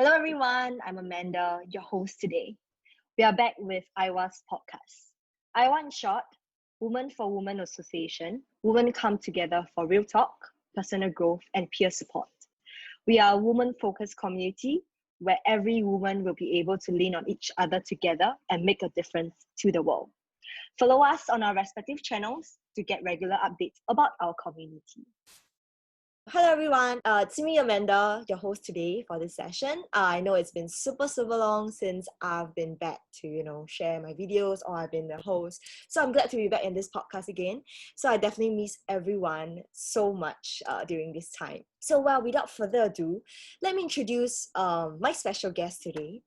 Hello, everyone. I'm Amanda, your host today. We are back with IWA's podcast. IWA in short, Women for Women Association. Women come together for real talk, personal growth, and peer support. We are a woman-focused community where every woman will be able to lean on each other together and make a difference to the world. Follow us on our respective channels to get regular updates about our community. Hello everyone, it's me Amanda, your host today for this session. I know it's been super long since I've been back to, share my videos or I've been the host. So I'm glad to be back in this podcast again. So I definitely miss everyone so much during this time. So without further ado, let me introduce my special guest today.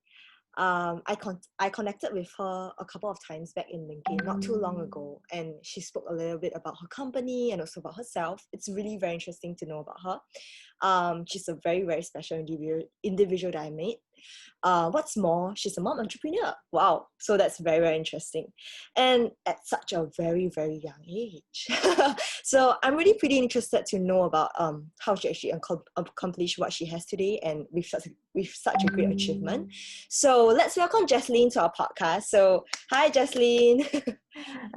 I connected with her a couple of times back in LinkedIn not too long ago, and she spoke a little bit about her company and also about herself. It's really very interesting to know about her. She's a very special individual that I met. What's more, she's a mom entrepreneur. Wow, so that's very interesting, and at such a very young age. So I'm really pretty interested to know about how she actually accomplished what she has today, and with such a great achievement. So let's welcome Jeslin to our podcast. So hi Jeslin.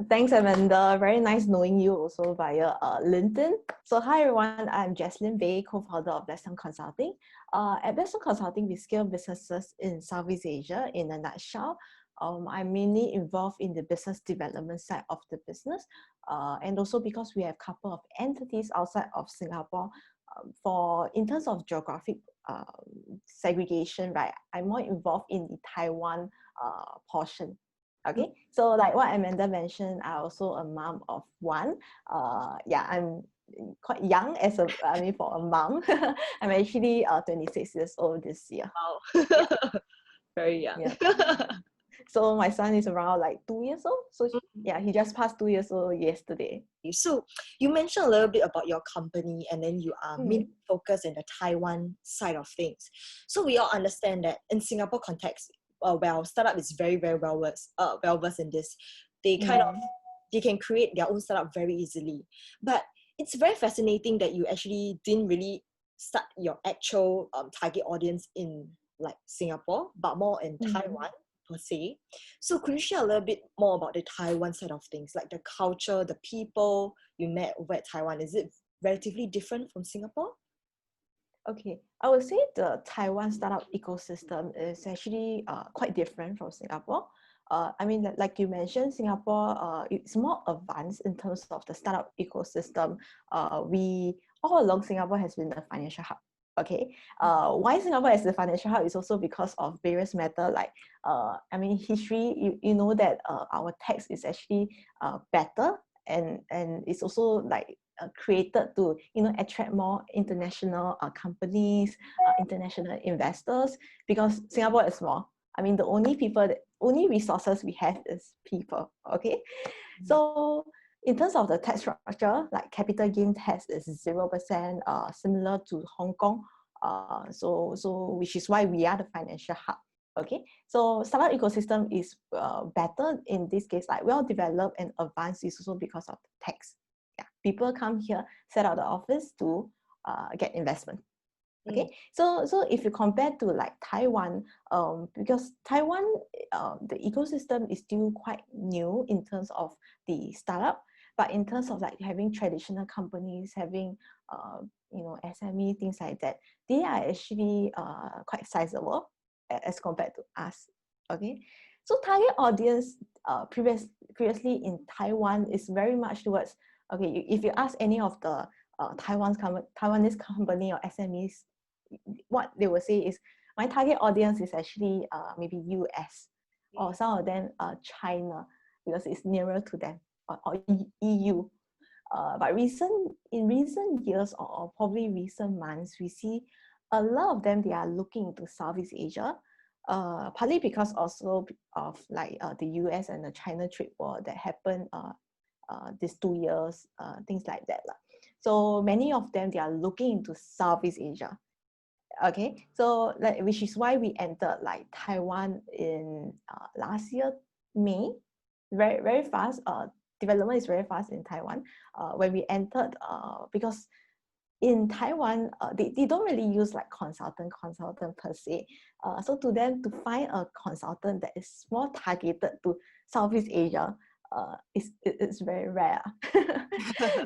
Thanks, Amanda. Very nice knowing you also via LinkedIn. So hi everyone, I'm Jeslin Bay, co-founder of BlackStorm Consulting. At BlackStorm Consulting, we scale businesses in Southeast Asia. In a nutshell, I'm mainly involved in the business development side of the business, and also because we have a couple of entities outside of Singapore. In terms of geographic segregation, right, I'm more involved in the Taiwan portion. Okay, so like what Amanda mentioned, I'm also a mom of one. I'm quite young for a mom. I'm actually 26 years old this year. Wow. Very young. Yeah. So my son is around like 2 years old. So yeah, he just passed 2 years old yesterday. So you mentioned a little bit about your company, and then you are mainly focused in the Taiwan side of things. So we all understand that in Singapore context, startup is very well versed in this. They they can create their own startup very easily. But it's very fascinating that you actually didn't really start your actual target audience in like Singapore, but more in Taiwan per se. So could you share a little bit more about the Taiwan side of things, like the culture, the people you met over at Taiwan? Is it relatively different from Singapore? Okay, I would say the Taiwan startup ecosystem is actually quite different from Singapore. I mean, like you mentioned, Singapore it's more advanced in terms of the startup ecosystem. We all along Singapore has been a financial hub. Okay, why Singapore is the financial hub is also because of various matters like history. You know that our tax is actually better, and it's also like created to attract more international companies, international investors, because Singapore is small. I mean, the only resources we have is people. Okay, so in terms of the tax structure, like capital gain tax is 0%, similar to Hong Kong. So which is why we are the financial hub. Okay, so startup ecosystem is better in this case, like well developed and advanced, is also because of the tax. Yeah, people come here, set out the office to get investment. Okay, so if you compare to like Taiwan, because Taiwan, the ecosystem is still quite new in terms of the startup, but in terms of like having traditional companies, having SME, things like that, they are actually quite sizable as compared to us. Okay, so target audience previously in Taiwan is very much towards, okay, if you ask any of the Taiwanese company or SMEs, what they will say is, my target audience is actually maybe US, or some of them China, because it's nearer to them, or EU. But in recent years, or probably recent months, we see a lot of them, they are looking into Southeast Asia, partly because also of like the US and the China trade war that happened these 2 years, things like that. So many of them, they are looking into Southeast Asia. Okay, so which is why we entered like Taiwan in last year, May. Very fast. Development is very fast in Taiwan. When we entered, because in Taiwan, they don't really use like consultant per se. So to them, to find a consultant that is more targeted to Southeast Asia, it's very rare.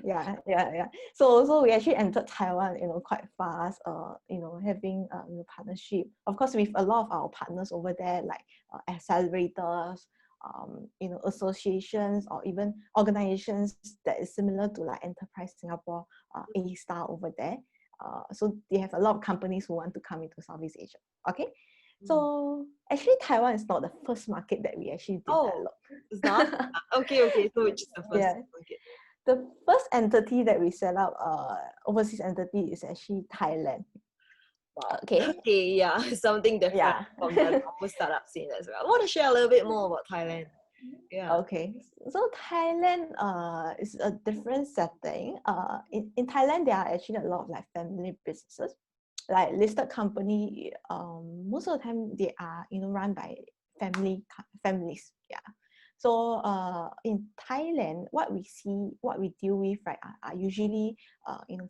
Yeah. So we actually entered Taiwan, quite fast. Having partnership, of course, with a lot of our partners over there, like accelerators, associations, or even organizations that is similar to like Enterprise Singapore, A-Star over there. So they have a lot of companies who want to come into Southeast Asia. Okay. So actually Taiwan is not the first market that we actually developed. It's not? Okay. So which is the first market? The first entity that we set up, overseas entity, is actually Thailand. Wow. Okay. Yeah, something different from the normal startup scene as well. I want to share a little bit more about Thailand. Yeah. Okay. So Thailand is a different setting. In Thailand, there are actually a lot of like family businesses, like listed company. Most of the time they are run by families. Yeah. So in Thailand, what we deal with, right, are usually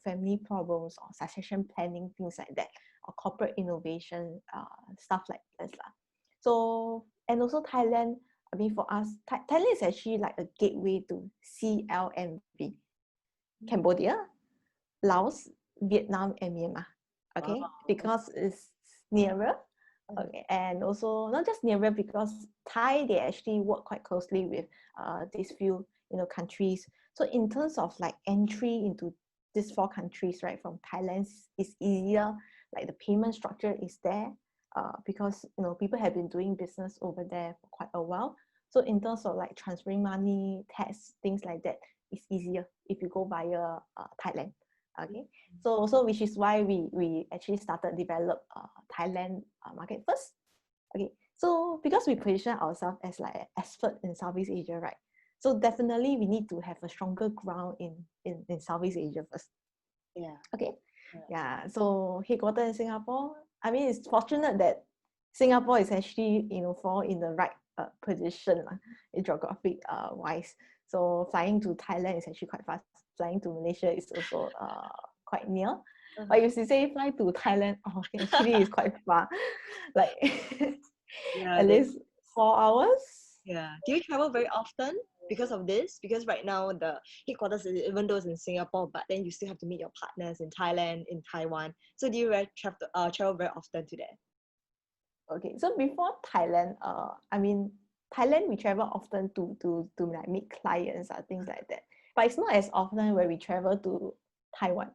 family problems or succession planning, things like that, or corporate innovation, stuff like this lah. So, and also Thailand, I mean, for us, Thailand is actually like a gateway to CLMV, Cambodia, Laos, Vietnam, and Myanmar. Okay, because it's nearer. Okay, and also not just nearer, because Thai, they actually work quite closely with these few countries. So in terms of like entry into these 4 countries, right, from Thailand is easier. Like the payment structure is there, because people have been doing business over there for quite a while. So in terms of like transferring money, tax, things like that, it's easier if you go via Thailand. Okay, so which is why we actually started develop Thailand market first. Okay, so because we position ourselves as like an expert in Southeast Asia, right? So definitely we need to have a stronger ground in Southeast Asia first. Yeah. Okay. Yeah. So headquartered in Singapore. I mean, it's fortunate that Singapore is actually fall in the right position in geographic wise. So flying to Thailand is actually quite fast. Flying to Malaysia is also quite near. But if you say fly to Thailand, actually it's quite far. Like at least 4 hours. Yeah. Do you travel very often because of this? Because right now the headquarters, even though it's in Singapore, but then you still have to meet your partners in Thailand, in Taiwan. So do you travel very often to there? Okay, so before Thailand, I mean, Thailand we travel often to like meet clients or things like that. But it's not as often when we travel to Taiwan.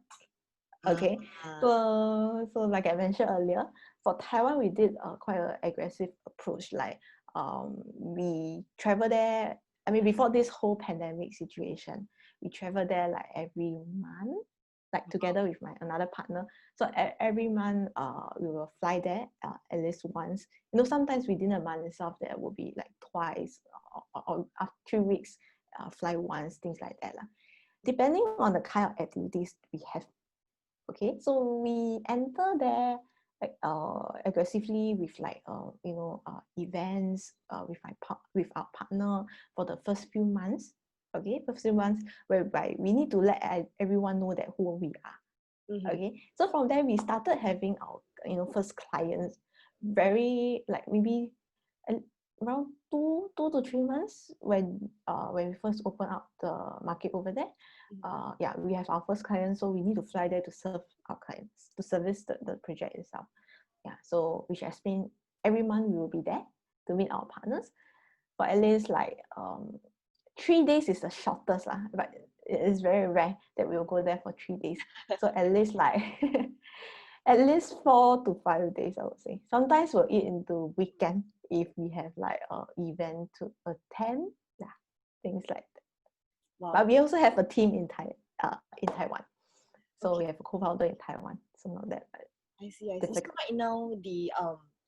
Okay, so like I mentioned earlier, for Taiwan we did quite an aggressive approach. Like we travel there. I mean, before this whole pandemic situation, we travel there like every month, like together with my another partner. So every month, we will fly there at least once. Sometimes within a month itself, there will be like twice, or after 2 weeks, fly once, things like that lah. Depending on the kind of activities we have. Okay, so we enter there like aggressively with like events with our partner for the first few months. Okay, first few months whereby we need to let everyone know that who we are. Okay, so from there we started having our first clients very like maybe around 2 to 3 months when we first open up the market over there. Yeah, we have our first client, so we need to fly there to serve our clients, to service the project itself. Yeah, so which has been every month we will be there to meet our partners. But at least like 3 days is the shortest lah, but it is very rare that we will go there for 3 days. So at least like at least 4 to 5 days, I would say. Sometimes we'll eat into weekend if we have like an event to attend. Yeah, things like that. Wow. But we also have a team in Taiwan. So we have a co-founder in Taiwan. So not that bad. I see. So right now, the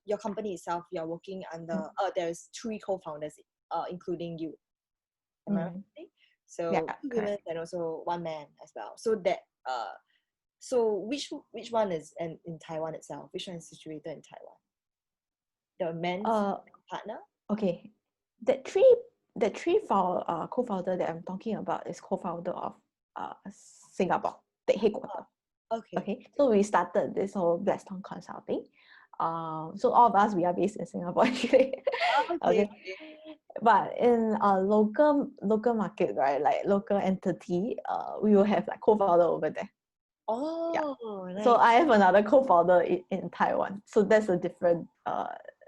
your company itself, you're working under there's 3 co-founders, including you. Am I right? So yeah, 2 women and also 1 man as well. So that so which one is in Taiwan itself? Which one is situated in Taiwan? The man's partner? Okay. The 3 co-founder that I'm talking about is co-founder of Singapore, the headquarters. Okay. Okay, so we started this whole BlackStorm Consulting. So all of us, we are based in Singapore actually. Okay. But in a local market, right, like local entity, we will have like co-founder over there. Oh, nice. So I have another co-founder in Taiwan. So that's a different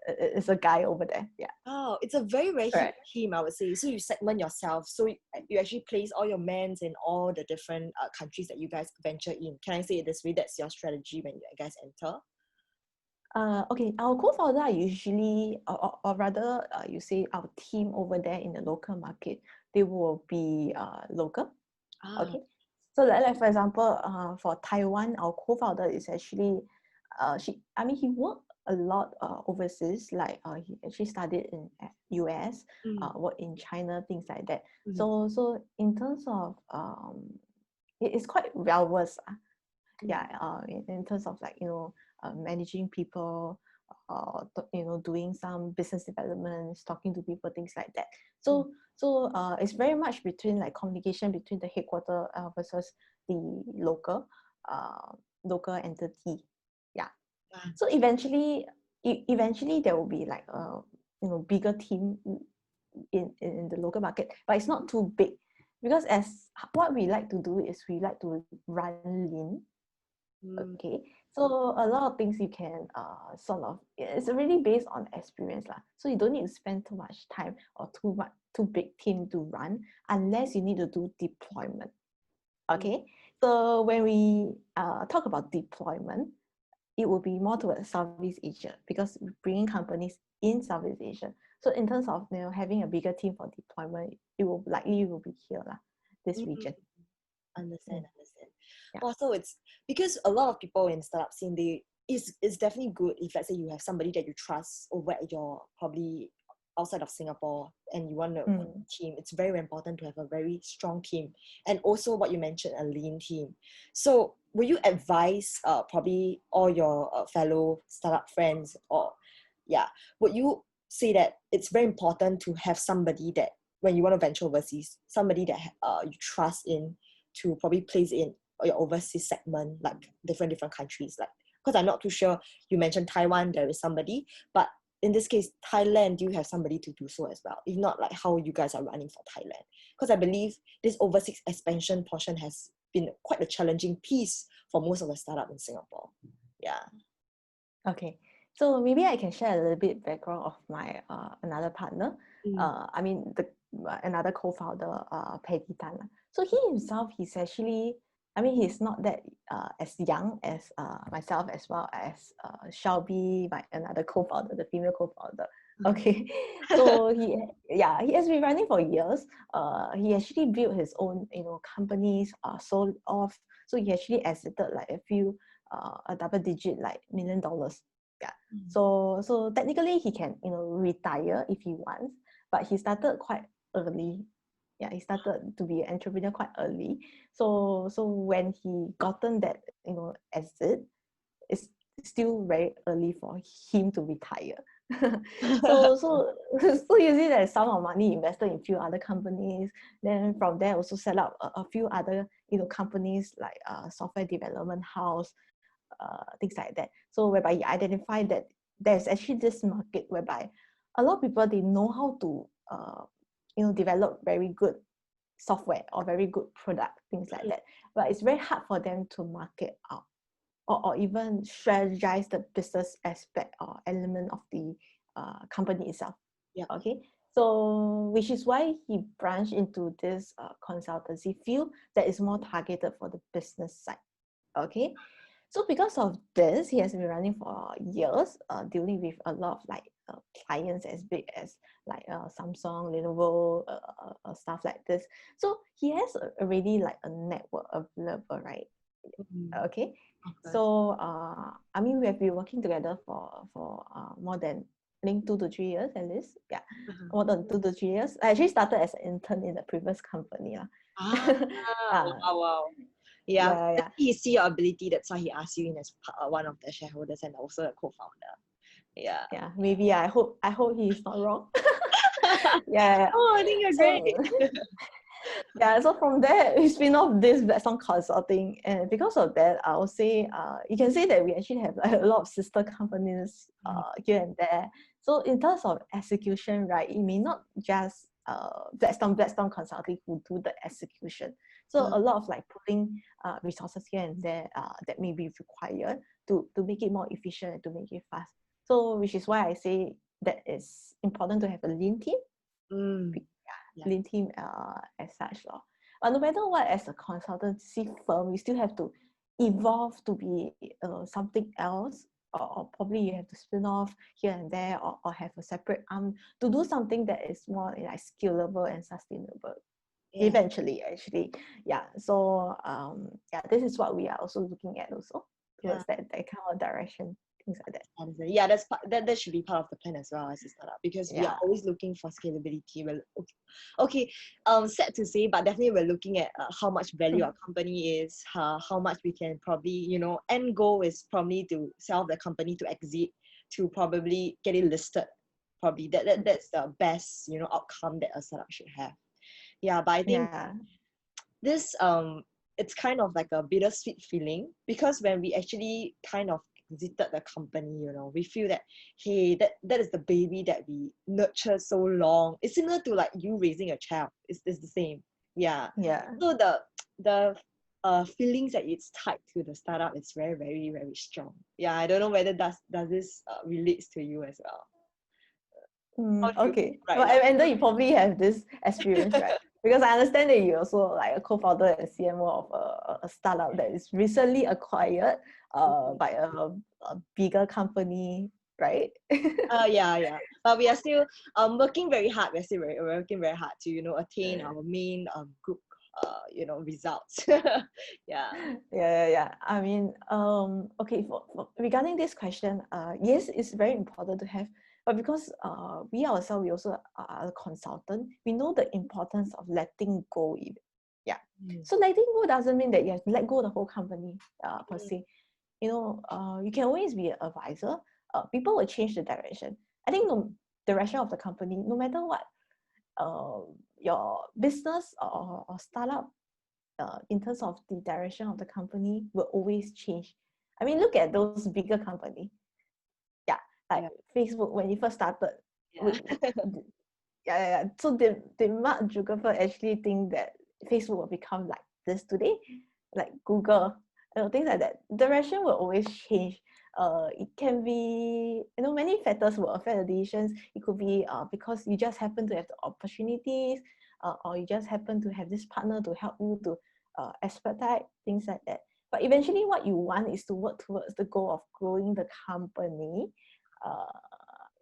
it's a guy over there. Yeah. Oh, it's a very, very huge Correct. team, I would say. So you segment yourself. So you actually place all your mans in all the different countries that you guys venture in. Can I say it this way? That's your strategy when you guys enter? Okay, our co-founder are usually, or rather, you say our team over there in the local market, they will be local. Okay, so like for example, for Taiwan, our co-founder is actually, he worked a lot overseas. Like he actually studied in US, worked in China, things like that. So in terms of it's quite well versed. In terms of like managing people, doing some business developments, talking to people, things like that. So it's very much between like communication between the headquarter versus the local entity. Yeah. So eventually there will be like a bigger team in the local market, but it's not too big, because as what we like to do is we like to run lean. Okay, so a lot of things you can it's really based on experience lah. So you don't need to spend too much time or too big team to run unless you need to do deployment. Okay, so when we talk about deployment, it will be more towards Southeast Asia, because we're bringing companies in Southeast Asia. So in terms of having a bigger team for deployment, it will likely be here lah, this region. Understand. Yeah. Well, so it's because a lot of people in startup scene, it's definitely good if, let's say, you have somebody that you trust over at your probably outside of Singapore and you want a team. It's very important to have a very strong team, and also what you mentioned, a lean team. So will you advise probably all your fellow startup friends, or would you say that it's very important to have somebody that when you want to venture overseas, somebody that you trust in to probably place in your overseas segment, like different countries? Like, because I'm not too sure, you mentioned Taiwan, there is somebody, but in this case, Thailand, do you have somebody to do so as well? If not, like how you guys are running for Thailand? Because I believe this overseas expansion portion has been quite a challenging piece for most of the startup in Singapore. Yeah. Okay, so maybe I can share a little bit background of my another partner. Another co-founder, Peggy Tan. So he himself, he's actually, he's not that as young as myself, as well as Shelby, my another co-founder, the female co-founder. Okay, so he has been running for years. He actually built his own companies, sold off. So he actually exited like a few a double-digit like $1 million. Yeah. So technically he can retire if he wants, but he started quite early. Yeah, he started to be an entrepreneur quite early. So when he gotten that exit, it's still very early for him to retire. so you see there's some of money invested in a few other companies. Then from there also set up a few other companies like software development house, things like that. So whereby you identify that there's actually this market whereby a lot of people, they know how to develop very good software or very good product, things like that, but it's very hard for them to market out or even strategize the business aspect or element of the company itself. Yeah. Okay, so which is why he branched into this consultancy field that is more targeted for the business side. Okay, so because of this, he has been running for years, dealing with a lot of like clients as big as like Samsung, Lenovo, stuff like this. So he has already like a network available, right? Okay. So we have been working together for more than, I think, 2 to 3 years at least. Yeah, more than 2 to 3 years. I actually started as an intern in the previous company. Wow. Yeah. He see your ability. That's why he asked you in as one of the shareholders and also a co-founder. Yeah. Maybe I hope he's not wrong. Yeah. Oh, I think you're great. Yeah, so from there, we spin off this BlackStorm Consulting, and because of that, I would say, you can say that we actually have like, a lot of sister companies here and there. So in terms of execution, right, it may not just BlackStorm Consulting who do the execution. So a lot of like putting resources here and there that may be required to make it more efficient and to make it fast. So which is why I say that it's important to have a lean team. Lean team as such. But no matter what, as a consultancy firm, we still have to evolve to be something else, or probably you have to spin off here and there, or have a separate arm to do something that is more like scalable and sustainable. Eventually, actually, yeah. So yeah, this is what we are also looking at also towards that kind of direction, things like that. Yeah, that should be part of the plan as well as a startup, because we are always looking for scalability. Well, okay, sad to say, but definitely we're looking at how much value our company is, how much we can probably, end goal is probably to sell the company, to exit, to probably get it listed. Probably that's the best, outcome that a startup should have. Yeah, but I think this it's kind of like a bittersweet feeling, because when we actually kind of exited the company, we feel that, hey, that is the baby that we nurtured so long. It's similar to like you raising a child. It's the same. Yeah. So the feelings that it's tied to the startup is very, very, very strong. Yeah, I don't know whether does this relates to you as well. Okay, and then you probably have this experience, right? Because I understand that you're also like a co-founder and CMO of a startup that is recently acquired by a bigger company, right? Yeah. But we are still working very hard. We're working very hard to attain our main group results. Yeah. I mean, okay, for regarding this question, yes, it's very important to have. But because we ourselves, we also are a consultant, we know the importance of letting go. So letting go doesn't mean that you have to let go of the whole company per se. You can always be an advisor. People will change the direction. I think the direction of the company, no matter what, your business or startup, in terms of the direction of the company, will always change. I mean, look at those bigger companies. Like Facebook, when it first started. So did Mark Zuckerberg actually think that Facebook will become like this today, like Google, things like that? Direction will always change. It can be, many factors will affect the decisions. It could be because you just happen to have the opportunities, or you just happen to have this partner to help you to expedite things like that. But eventually, what you want is to work towards the goal of growing the company.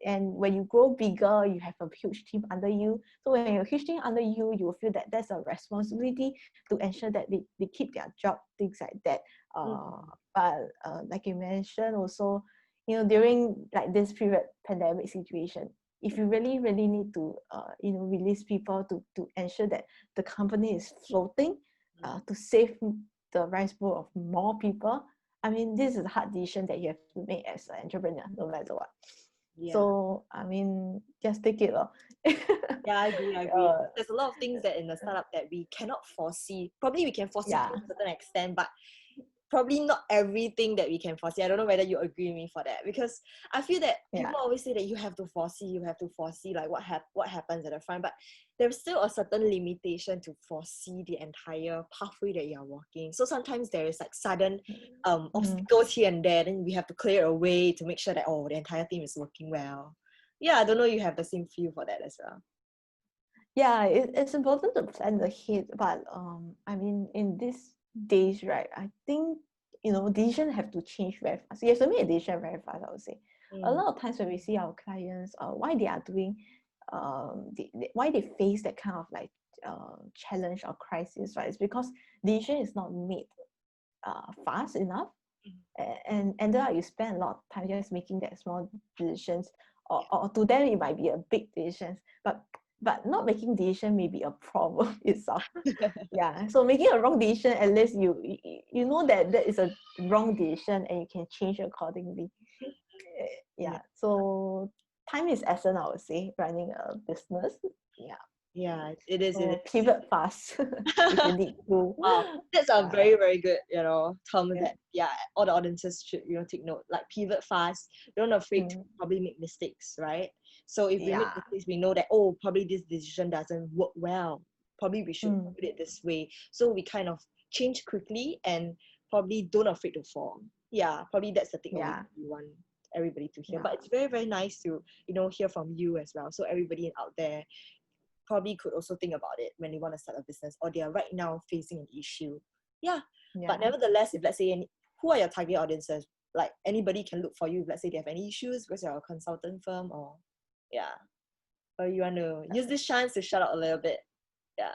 And when you grow bigger, you have a huge team under you. So when you have a huge team under you, you will feel that there's a responsibility to ensure that they keep their job, things like that. But like you mentioned also, during like this period pandemic situation, if you really need to release people to ensure that the company is floating, to save the rice bowl of more people, I mean, this is a hard decision that you have to make as an entrepreneur, no matter what. So I mean, just take it. I agree. There's a lot of things that in the startup that we cannot foresee. Probably we can foresee to a certain extent, but probably not everything that we can foresee. I don't know whether you agree with me for that, because I feel that people always say that you have to foresee like what happens at the front, but there's still a certain limitation to foresee the entire pathway that you're walking. So sometimes there is like sudden obstacles here and there, then we have to clear away to make sure that the entire team is working well. I don't know, you have the same feel for that as well. It's important to plan ahead, but I mean, in these days, right, I think decisions have to change very fast. You have to make a decision very fast, I would say. A lot of times when we see our clients, why they are doing why they face that kind of like challenge or crisis, right? It's because decision is not made fast enough, and then you spend a lot of time just making that small decisions, or to them it might be a big decision, but not making decision may be a problem itself. So making a wrong decision, at least you know that is a wrong decision and you can change accordingly. So time is essence, I would say, running a business. Yeah, it is. So pivot fast if you need to. Wow, that's a Yeah. very, very good, term Yeah. that all the audiences should, take note. Like pivot fast, don't afraid to Mm. probably make mistakes, right? So if we make Yeah. mistakes, we know that, oh, probably this decision doesn't work well. Probably we should Mm. put it this way. So we kind of change quickly and probably don't afraid to fall. Yeah, probably that's the takeaway Yeah. we want everybody to hear. Yeah. But it's very, very nice to, hear from you as well. So everybody out there probably could also think about it when they want to start a business or they are right now facing an issue. Yeah. But Yeah. nevertheless, if let's say who are your target audiences? Like anybody can look for you if let's say they have any issues because you're a consultant firm or or you want to use this chance to shout out a little bit. Yeah.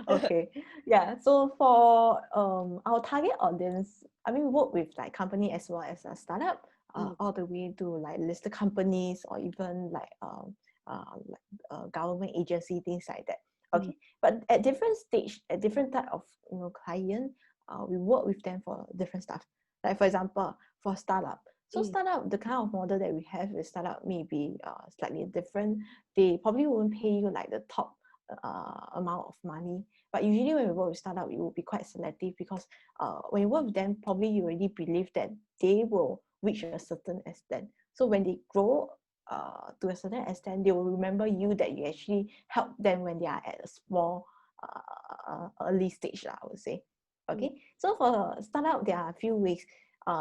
Okay. Yeah. So for our target audience, I mean, we work with like company as well as a startup, all the way to like listed companies or even like government agency, things like that. Okay. But at different stage, at different type of client, we work with them for different stuff. Like for example, for startup. So startup, the kind of model that we have with startup may be slightly different. They probably won't pay you like the top amount of money. But usually when we work with startup, it will be quite selective because when you work with them, probably you already believe that they will reach a certain extent. So when they grow to a certain extent, they will remember you that you actually help them when they are at a small early stage, I would say. Okay, so for startup, there are a few ways.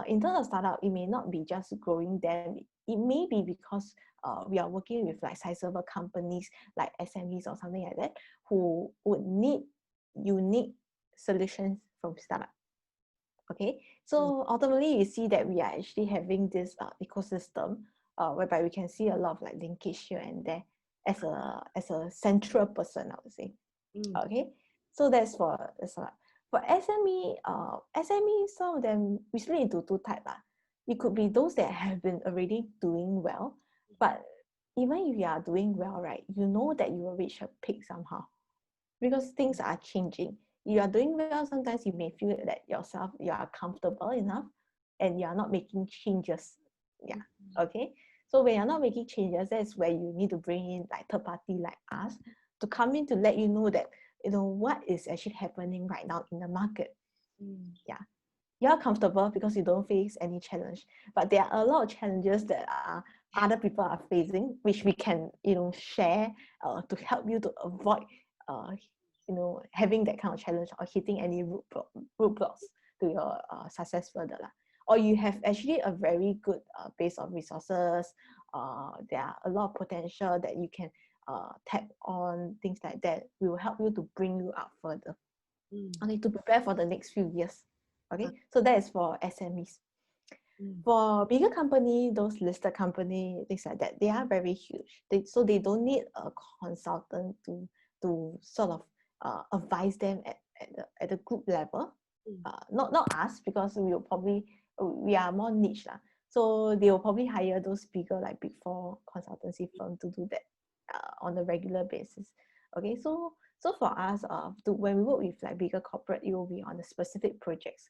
In terms of startup, it may not be just growing them. It may be because we are working with like sizable companies like SMEs or something like that who would need unique solutions from startup. Okay, so ultimately you see that we are actually having this ecosystem whereby we can see a lot of like linkage here and there as a central person, I would say. Okay, so that's for the startup. For SME, SME, some of them we split into two types. It could be those that have been already doing well, but even if you are doing well, right, you know that you will reach a peak somehow because things are changing. You are doing well, sometimes you may feel that yourself, you are comfortable enough and you are not making changes. Yeah, okay. So when you're not making changes, that's where you need to bring in like third party like us to come in to let you know that, what is actually happening right now in the market. Yeah. You're comfortable because you don't face any challenge, but there are a lot of challenges that other people are facing, which we can, share to help you to avoid, having that kind of challenge or hitting any roadblocks to your success further. Or you have actually a very good base of resources. There are a lot of potential that you can tap on, things like that. We will help you to bring you up further. Okay, to prepare for the next few years. Okay, so that is for SMEs. For bigger company, those listed company, things like that, they are very huge. So they don't need a consultant to sort of advise them at the group level. Not us, because we are more niche. So they will probably hire those bigger like Big Four consultancy firm to do that on a regular basis. Okay, so for us, when we work with like bigger corporate, it will be on the specific projects.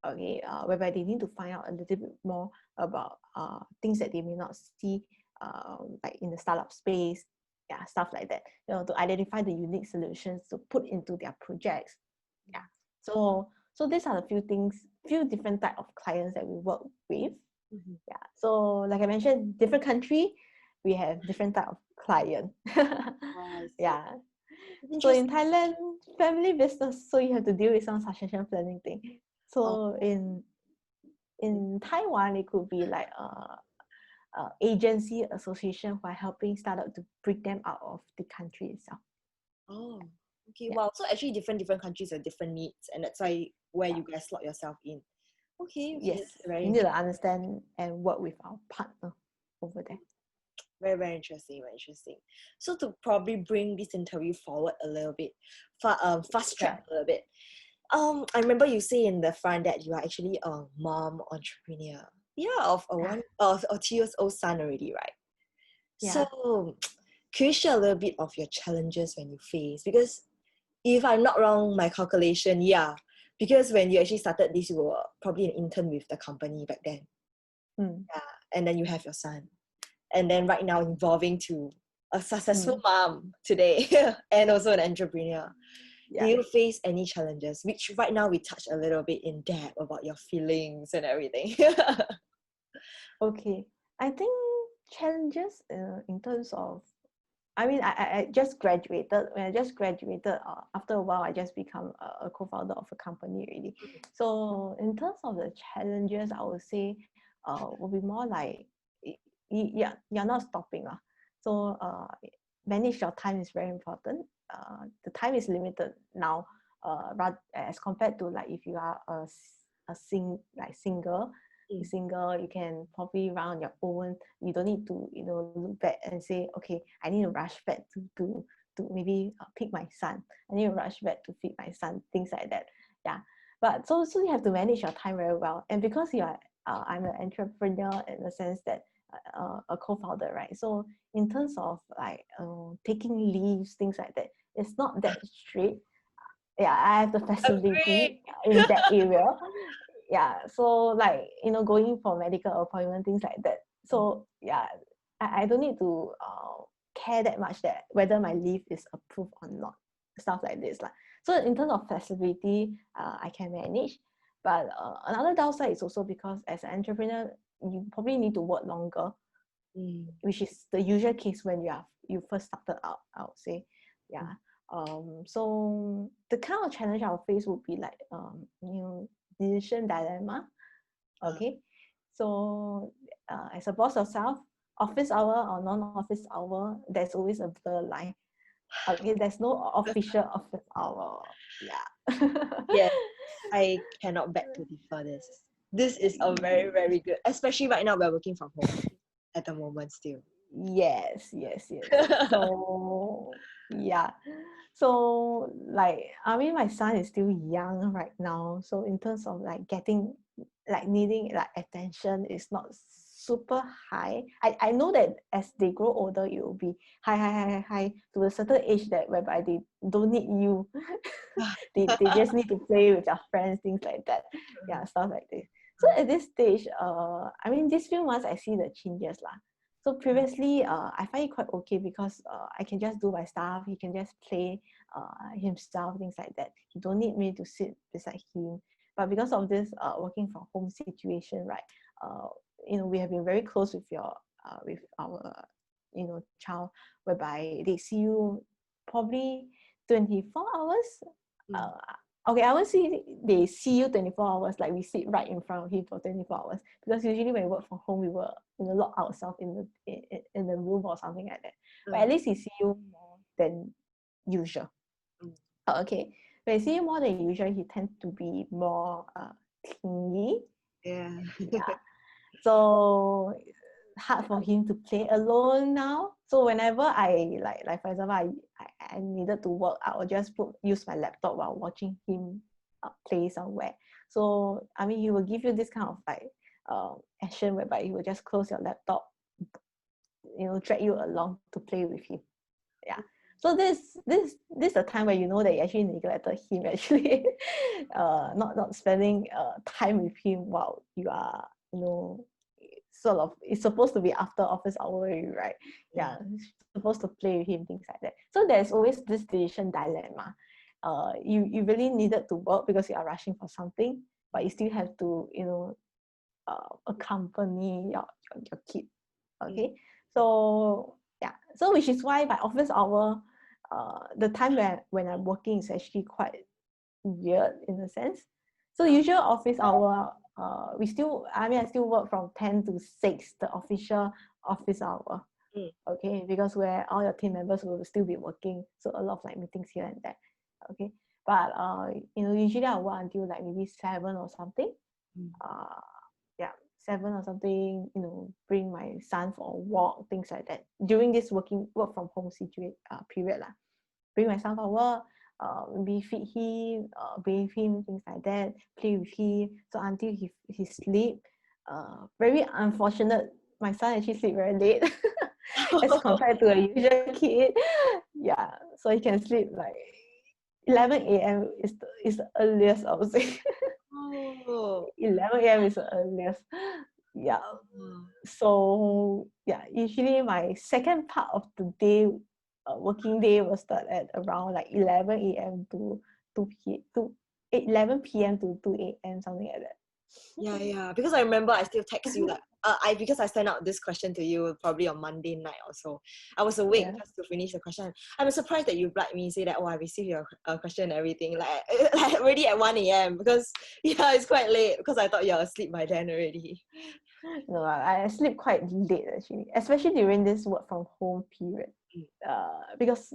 Okay, whereby they need to find out a little bit more about things that they may not see like in the startup space, stuff like that, to identify the unique solutions to put into their projects. So these are the few different type of clients that we work with. So like I mentioned, different country, we have different type of client. So in Thailand, family business, so you have to deal with some succession planning thing. So in Taiwan, it could be like agency association who are helping startup to bring them out of the country itself. Okay, wow. So actually different countries have different needs, and that's why where you guys slot yourself in. Okay. Yes, very you need to understand and work with our partner over there. Very, very interesting, very interesting. So to probably bring this interview forward a little bit, fast track a little bit. I remember you say in the front that you are actually a mom entrepreneur. Of a 2 years old son already, right? So can you share a little bit of your challenges when you face? Because if I'm not wrong, my calculation, because when you actually started this, you were probably an intern with the company back then. And then you have your son. And then right now evolving to a successful mom today and also an entrepreneur. Do you face any challenges? Which right now we touched a little bit in depth about your feelings and everything. Okay, I think challenges in terms of, I mean, I just graduated. When I just graduated, after a while, I just become a co-founder of a company already. So in terms of the challenges, I would say will be more like, you're not stopping. So manage your time is very important. The time is limited now, as compared to like if you are single, you can probably run on your own. You don't need to look back and say, okay, I need to rush back to maybe pick my son. I need to rush back to feed my son, things like that. Yeah, but so you have to manage your time very well. And because you are I'm an entrepreneur in the sense that a co-founder, right? So in terms of like taking leaves, things like that, it's not that strict. Yeah, I have the flexibility in that area. Yeah, so like going for medical appointment, things like that. So yeah, I don't need to care that much that whether my leave is approved or not, stuff like this lah. So in terms of flexibility, I can manage. But another downside is also because as an entrepreneur, you probably need to work longer, which is the usual case when you first started out, I would say. Yeah. So the kind of challenge I'll face would be like decision dilemma. Okay. So as a boss yourself, office hour or non-office hour, there's always a blur line. Okay, there's no official office hour. Yeah. Yes, I cannot beg to differ this. This is a very, very good, especially right now we're working from home at the moment still. Yes. So yeah. So like, I mean, my son is still young right now. So in terms of like needing like attention is not super high. I know that as they grow older, it will be high to a certain age that whereby they don't need you. they just need to play with their friends, things like that. Yeah, stuff like this. So at this stage, I mean, these few months I see the changes lah. So previously, I find it quite okay because I can just do my stuff. He can just play himself, things like that. He don't need me to sit beside him. But because of this working from home situation, right? We have been very close with our child, whereby they see you probably 24 hours. Okay, I won't say they see you 24 hours, like we sit right in front of him for 24 hours. Because usually when we work from home, we will lock ourselves in the room or something like that. But at least he see you more than usual. Okay, when he see you more than usual, he tends to be more clingy. Yeah. So hard for him to play alone now. So whenever I like for example, I needed to work, I would just use my laptop while watching him play somewhere. So I mean, he will give you this kind of like action whereby he will just close your laptop, drag you along to play with him. Yeah. So this is a time where you know that you actually neglected him actually, not spending time with him while you are sort of, it's supposed to be after office hour, right? Yeah, supposed to play with him, things like that. So there's always this decision dilemma. You really needed to work because you are rushing for something, but you still have to accompany your kid. Okay, so yeah, so which is why by office hour, the time when I'm working is actually quite weird in a sense. So usual office hour, I still work from 10 to 6, the official office hour. Okay, because where all your team members will still be working, so a lot of like meetings here and there. Okay, but usually I work until like maybe 7 or something. 7 or something, bring my son for a walk, things like that. During this work from home period lah. Bring my son for a walk, maybe feed him, bathe him, things like that, play with him. So until he sleep. Very unfortunate, my son actually sleep very late as compared to a usual kid. Yeah, so he can sleep like 11 a.m. is the earliest, I would say. 11 a.m. is the earliest. Yeah. Mm. So yeah, usually my second part of the day, working day will start at around like 11 a.m. to 11 p.m. to 2 a.m. something like that. Yeah. Because I remember I still text you like because I sent out this question to you probably on Monday night or so. I was awake Yeah. just to finish the question. I'm surprised that you replied me and say that, oh, I received your question and everything like, like already at 1 a.m. because yeah, it's quite late because I thought you're asleep by then already. No, I sleep quite late actually, especially during this work from home period. Because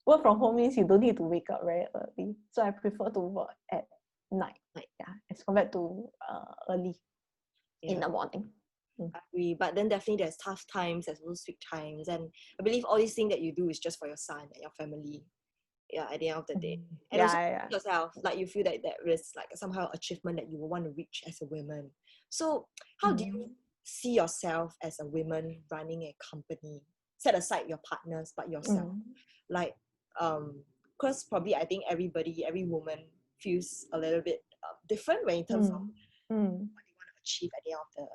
work from home means you don't need to wake up very early. So I prefer to work at night, yeah, as compared to early in the morning. I agree, but then definitely there's tough times, there's also sweet times, and I believe all these things that you do is just for your son and your family. Yeah, at the end of the day, and also yourself, like you feel that there is like somehow achievement that you will want to reach as a woman. So, how do you see yourself as a woman running a company? Set aside your partners, but yourself, like because probably I think every woman feels a little bit different when in terms of what they want to achieve at the end of the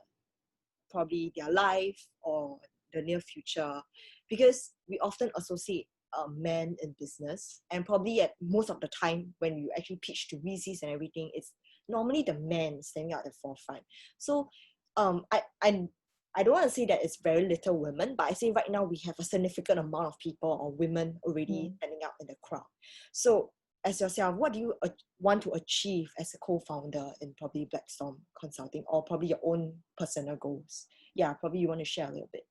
probably their life or the near future, because we often associate men in business, and probably at most of the time when you actually pitch to VCs and everything, it's normally the men standing out at the forefront. So I don't want to say that it's very little women, but I say right now we have a significant amount of people or women already standing out in the crowd. So as yourself, what do you want to achieve as a co-founder in probably BlackStorm Consulting, or probably your own personal goals? Yeah, probably you want to share a little bit.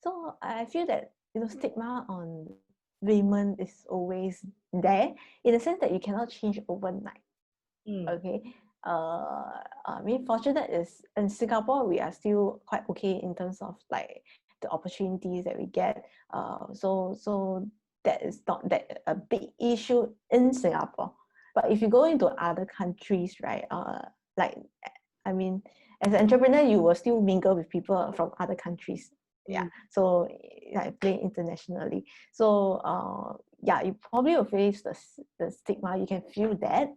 So I feel that stigma on women is always there, in the sense that you cannot change overnight. Okay. I mean, fortunate is in Singapore we are still quite okay in terms of like the opportunities that we get. So that is not that a big issue in Singapore. But if you go into other countries, right? Like I mean, as an entrepreneur, you will still mingle with people from other countries. Yeah. So like play internationally. So yeah, you probably will face the stigma. You can feel that.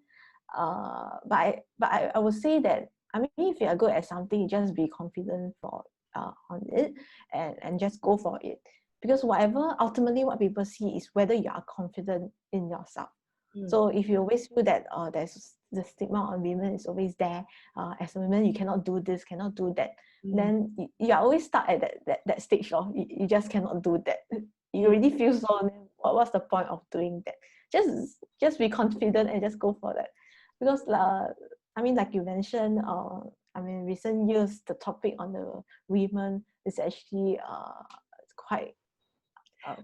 But I would say that, I mean, if you are good at something, you just be confident for on it, and just go for it, because whatever ultimately what people see is whether you are confident in yourself. So if you always feel that there's the stigma on women is always there, as a woman you cannot do this, cannot do that, then you are always stuck at that stage of you just cannot do that. You already feel so, what's the point of doing that? Just be confident and just go for that. Because I mean, like you mentioned, I mean, recent years the topic on the women is actually quite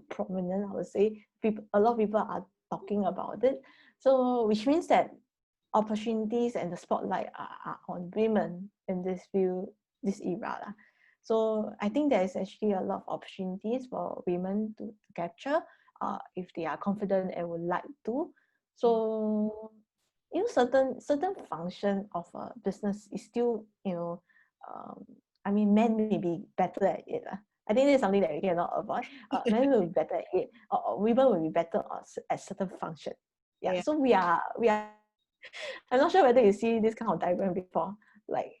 prominent, I would say. A lot of people are talking about it. So which means that opportunities and the spotlight are on women in this field, this era. So I think there is actually a lot of opportunities for women to capture if they are confident and would like to. So certain function of a business is still I mean, men may be better at it. I think this is something that we cannot avoid. Men will be better at it, or women will be better at certain function. Yeah. So we are. I'm not sure whether you see this kind of diagram before. Like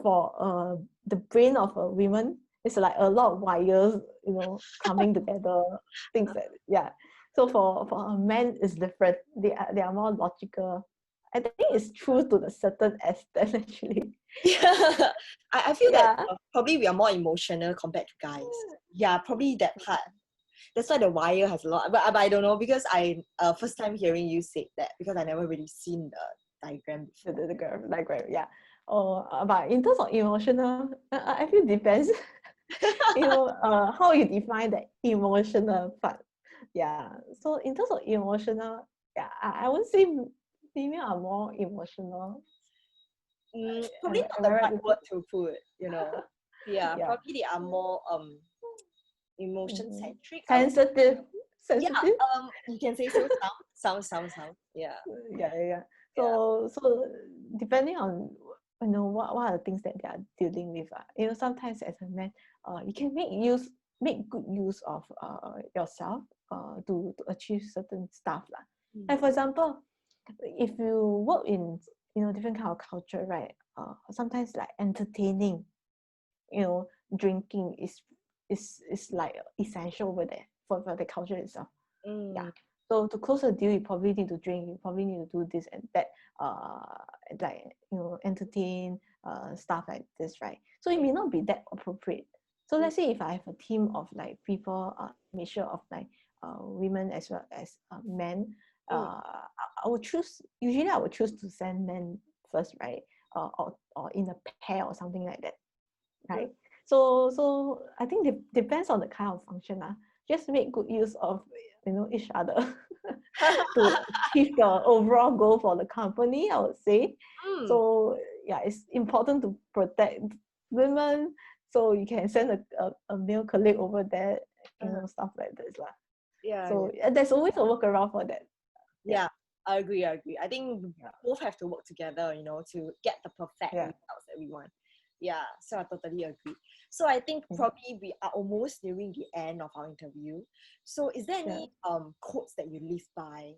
for the brain of a woman, it's like a lot of wires, coming together. Things that So for a man, it's different. They are more logical. I think it's true to the certain extent actually. Yeah, I feel that probably we are more emotional compared to guys. Yeah, probably that part. That's why the wire has a lot. But I don't know, because I first time hearing you say that, because I never really seen the diagram before. The diagram, yeah. But in terms of emotional, I feel depends. How you define the emotional part. Yeah. So in terms of emotional, I would say female are more emotional. Probably not the right word to put, Yeah, Yeah. probably they are more emotion centric. Sensitive. Yeah, you can say so. Sound. Yeah. Yeah. So depending on what are the things that they are dealing with. Sometimes as a man, you can make good use of yourself to achieve certain stuff. Like for example, if you work in different kind of culture, right? Sometimes like entertaining drinking is like essential over there for the culture itself. Yeah. So to close a deal, you probably need to drink. You probably need to do this and that. Like entertain, stuff like this, right? So it may not be that appropriate. So let's say if I have a team of like people, mixture of like women as well as men, I would choose. Usually, I would choose to send men first, right? Or in a pair or something like that, right? So I think it depends on the kind of function. Just make good use of each other to achieve the overall goal for the company, I would say. So yeah, it's important to protect women. So you can send a male colleague over there, stuff like this. So there's always a workaround for that. Yeah, I agree. I think we both have to work together, to get the perfect results that we want. Yeah, so I totally agree. So I think probably we are almost nearing the end of our interview. So is there any quotes that you live by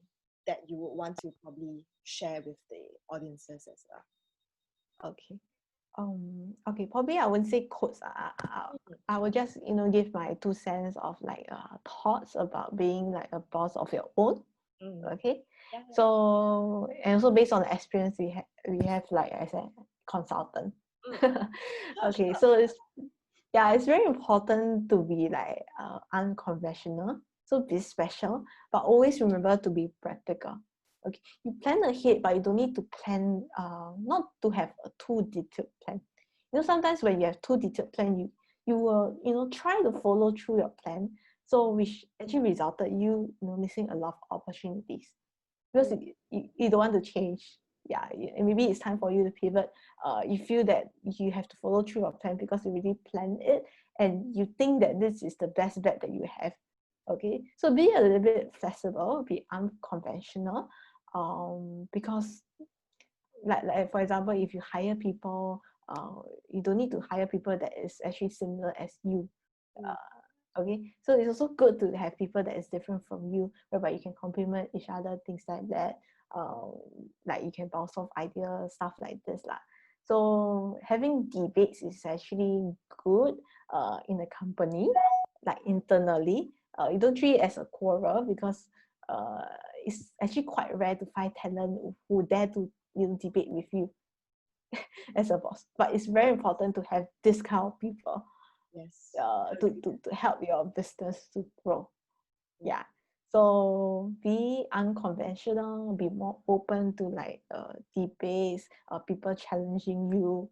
that you would want to probably share with the audiences as well? Okay, probably I wouldn't say quotes. I will just give my 2 cents of like thoughts about being like a boss of your own. Okay, so and also based on the experience we have like as a consultant. Okay, so it's very important to be like unconventional. So be special, but always remember to be practical. Okay, you plan ahead, but you don't need to plan. Not to have a too detailed plan. Sometimes when you have too detailed plan, you will try to follow through your plan. So which actually resulted you missing a lot of opportunities because you don't want to change. Yeah, maybe it's time for you to pivot. You feel that you have to follow through your plan because you really planned it and you think that this is the best bet that you have. Okay, so be a little bit flexible, be unconventional, because like for example, if you hire people, you don't need to hire people that is actually similar as you. Okay, so it's also good to have people that is different from you, whereby you can complement each other, things like that. Like you can bounce off ideas, stuff like this lah. So having debates is actually good in a company, like internally. You don't treat it as a quarrel because it's actually quite rare to find talent who dare to debate with you as a boss. But it's very important to have this kind of people. Yes. To help your business to grow. Yeah. So be unconventional, be more open to like debates, people challenging you.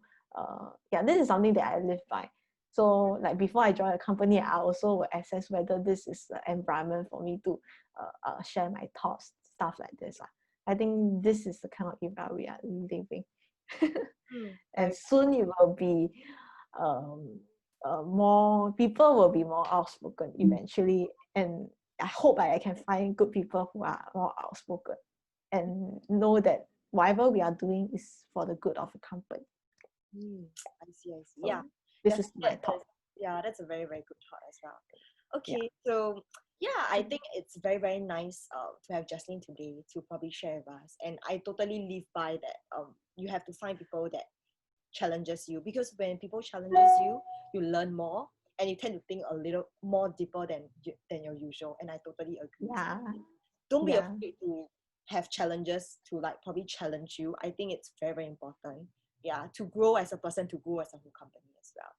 This is something that I live by. So like before I join a company, I also will assess whether this is the environment for me to share my thoughts, stuff like this. I think this is the kind of era we are living. And soon it will be more people will be more outspoken eventually, and I hope I can find good people who are more outspoken and know that whatever we are doing is for the good of the company. I see. So this is my thought. That's a very, very good thought as well. Okay, so I think it's very, very nice to have Jeslin today to probably share with us, and I totally live by that. You have to find people that challenges you, because when people challenges you, you learn more and you tend to think a little more deeper than your usual, and I totally agree. Don't be afraid to have challenges to like probably challenge you. I think it's very, very important to grow as a person, to grow as a whole company as well.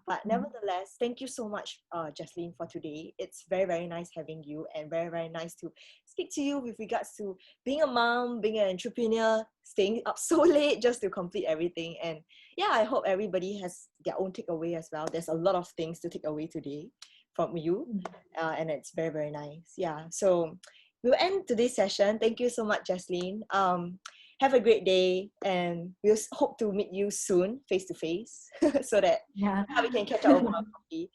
But nevertheless, thank you so much, Jeslin, for today. It's very, very nice having you, and very, very nice to speak to you with regards to being a mom, being an entrepreneur, staying up so late just to complete everything. And I hope everybody has their own takeaway as well. There's a lot of things to take away today from you, and it's very, very nice. So we'll end today's session. Thank you so much, Jeslin. Have a great day, and we'll hope to meet you soon, face to face, so that we can catch up over coffee.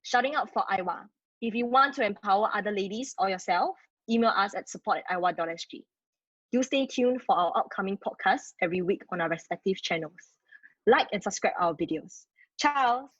Shouting out for IWA. If you want to empower other ladies or yourself, email us at support@iwa.sg. Do stay tuned for our upcoming podcasts every week on our respective channels. Like and subscribe our videos. Ciao!